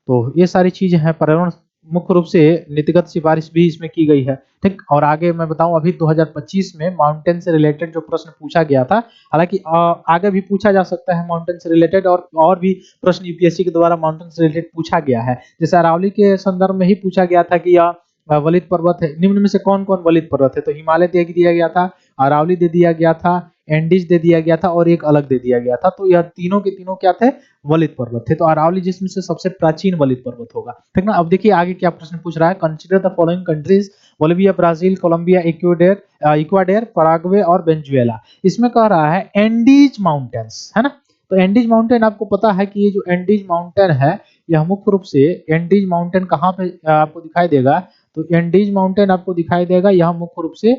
B: तो ये सारी चीजें हैं। पर्यावरण मुख्य रूप से नीतिगत सिफारिश भी इसमें की गई है, ठीक। और आगे मैं बताऊं, अभी 2025 में माउंटेन से रिलेटेड जो प्रश्न पूछा गया था, हालांकि आगे भी पूछा जा सकता है माउंटेन से रिलेटेड, और भी प्रश्न यूपीएससी के द्वारा माउंटेन से रिलेटेड पूछा गया है। जैसे अरावली के संदर्भ में ही पूछा गया था कि यह वलित पर्वत है, निम्न में से कौन कौन वलित पर्वत है? तो हिमालय दे दिया गया था, अरावली दे दिया गया था, एंडीज दे दिया गया था और एक अलग दे दिया गया था। तो यह तीनों के तीनों क्या थे? वलित पर्वत थे। तो अरावली जिसमें से सबसे प्राचीन वलित पर्वत होगा, ठीक ना। अब देखिए आगे क्या प्रश्न पूछ रहा है। Consider the following countries: Bolivia, Brazil, Colombia, Ecuador, Paraguay और वेनेजुएला। इसमें कह रहा है एंडीज माउंटेन्स, है ना। तो एंडीज माउंटेन आपको पता है कि ये जो एंडीज माउंटेन है, यह मुख्य रूप से एंडीज माउंटेन कहाँ पे आपको दिखाई देगा? तो एंडीज माउंटेन आपको दिखाई देगा यह मुख्य रूप से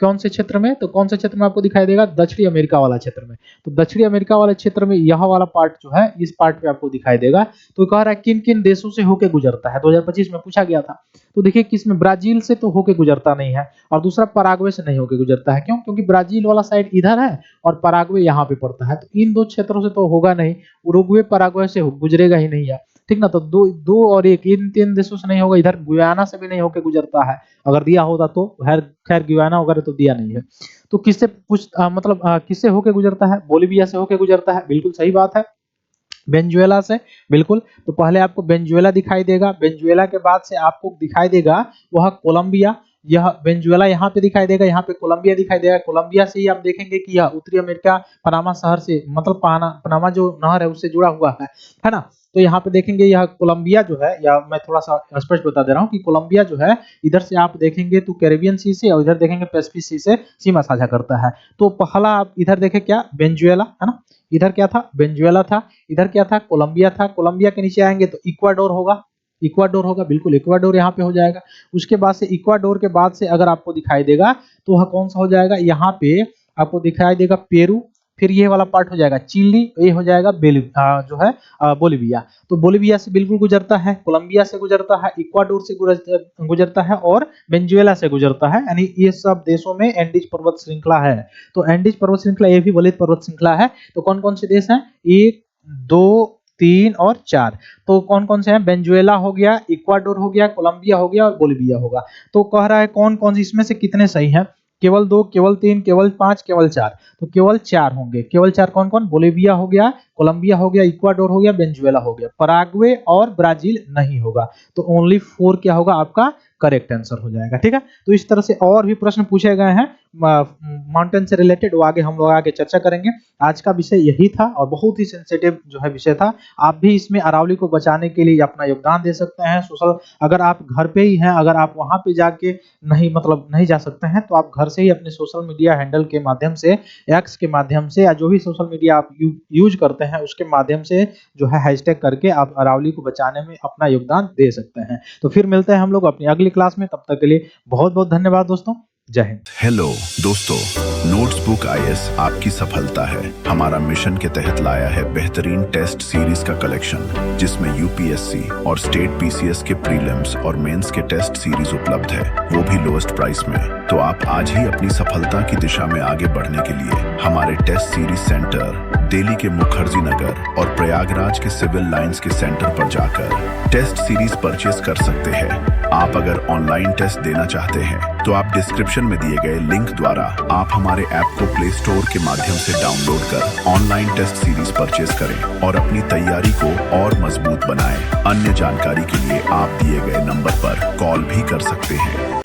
B: कौन से क्षेत्र में? तो कौन से क्षेत्र में आपको दिखाई देगा? दक्षिणी अमेरिका वाला क्षेत्र में। तो दक्षिणी अमेरिका वाले क्षेत्र में यह वाला पार्ट जो है, इस पार्ट पे आपको दिखाई देगा। तो कह रहा है किन किन देशों से होके गुजरता है, 2025 में पूछा गया था। तो देखिए किसमें, ब्राजील से तो होके गुजरता नहीं है, और दूसरा पराग्वे से नहीं होके गुजरता है। क्यों? क्योंकि ब्राजील वाला साइड इधर है और पराग्वे यहाँ पे पड़ता है, तो इन दो क्षेत्रों से तो होगा नहीं, उरुग्वे पराग्वे से गुजरेगा ही नहीं है, ठीक ना। तो दो दो और एक, इन तीन देशों से नहीं होगा, इधर गुयाना से भी नहीं होके गुजरता है, अगर दिया होता तो। खैर गुयाना वगैरह तो दिया नहीं है। तो किससे किससे होके गुजरता है? बोलिविया से होके गुजरता है, बिल्कुल सही बात है। वेनेजुएला से, बिल्कुल। तो पहले आपको वेनेजुएला दिखाई देगा, वेनेजुएला के बाद से आपको दिखाई देगा वह कोलंबिया। यह वेनेजुएला यहाँ पे दिखाई देगा, यहाँ पे कोलंबिया दिखाई देगा। कोलंबिया से ही आप देखेंगे कि यह उत्तरी अमेरिका पनामा शहर से, मतलब पनामा जो नहर है उससे जुड़ा हुआ है ना। तो यहाँ पे देखेंगे यह कोलंबिया जो है, या मैं थोड़ा सा स्पष्ट बता दे रहा हूँ कि कोलंबिया जो है, इधर से आप देखेंगे तो कैरेबियन सी से, और इधर देखेंगे पैसिफिक सी से सीमा साझा करता है। तो पहला आप इधर देखें क्या, वेनेजुएला, है ना। इधर क्या था? वेनेजुएला था। इधर क्या था? कोलंबिया था। कोलंबिया के नीचे आएंगे तो इक्वाडोर होगा, इक्वाडोर होगा, बिल्कुल इक्वाडोर यहाँ पे हो जाएगा। उसके बाद से इक्वाडोर के बाद से अगर आपको दिखाई देगा तो वह कौन सा हो जाएगा? यहाँ पे आपको दिखाई देगा पेरू, फिर ये वाला पार्ट हो जाएगा चिली, ये हो जाएगा जो है बोलिविया। तो बोलिविया से बिल्कुल गुजरता है, कोलंबिया से गुजरता है, इक्वाडोर से गुजरता है और वेनेजुएला से गुजरता है, यानी ये सब देशों में एंडीज पर्वत श्रृंखला है। तो एंडीज पर्वत श्रृंखला ये भी वलित पर्वत श्रृंखला है। तो कौन कौन से देश हैं? 1, 2, 3 और 4। तो कौन कौन से हैं? वेनेजुएला हो गया, इक्वाडोर हो गया, कोलंबिया हो गया और बोलिविया होगा। तो कह रहा है कौन कौन से इसमें से कितने सही हैं? केवल 2, केवल 3, केवल 5, केवल 4। तो केवल 4 होंगे। केवल 4 कौन कौन? बोलिविया हो गया, कोलंबिया हो गया, इक्वाडोर हो गया, वेनेजुएला हो गया, पराग्वे और ब्राजील नहीं होगा। तो ओनली 4 क्या होगा आपका करेक्ट आंसर हो जाएगा, ठीक है। तो इस तरह से और भी प्रश्न पूछे गए हैं माउंटेन से रिलेटेड, वो आगे हम लोग आगे चर्चा करेंगे। आज का विषय यही था और बहुत ही सेंसिटिव जो है विषय था। आप भी इसमें अरावली को बचाने के लिए अपना योगदान दे सकते हैं। सोशल, अगर आप घर पे ही हैं, अगर आप वहां पे जाके नहीं जा सकते हैं, तो आप घर से ही अपने सोशल मीडिया हैंडल के माध्यम से, एक्स के माध्यम से, या जो भी सोशल मीडिया आप यूज करते हैं उसके माध्यम से जो है हैशटैग करके आप अरावली को बचाने में अपना योगदान दे सकते हैं। तो फिर मिलते हैं हम लोग अपनी अगली क्लास में, तब तक के लिए बहुत-बहुत धन्यवाद दोस्तों। जय हिंद।
A: हेलो दोस्तों, नोट्सबुक आईएएस आपकी सफलता है हमारा मिशन के तहत लाया है बेहतरीन टेस्ट सीरीज का कलेक्शन, जिसमें यूपीएससी और स्टेट पीसीएस के प्रीलिम्स और मेंस के टेस्ट सीरीज उपलब्ध है, वो भी लोएस्ट प्राइस में। तो आप आज ही अपनी सफलता की दिशा में आगे बढ़ने के लिए हमारे टेस्ट सीरीज सेंटर दिल्ली के मुखर्जी नगर और प्रयागराज के सिविल लाइंस के सेंटर पर जाकर टेस्ट सीरीज परचेज कर सकते हैं। आप अगर ऑनलाइन टेस्ट देना चाहते हैं तो आप डिस्क्रिप्शन में दिए गए लिंक द्वारा आप हमारे ऐप को प्ले स्टोर के माध्यम से डाउनलोड कर ऑनलाइन टेस्ट सीरीज परचेज करें और अपनी तैयारी को और मजबूत बनाएं। अन्य जानकारी के लिए आप दिए गए नंबर पर कॉल भी कर सकते हैं।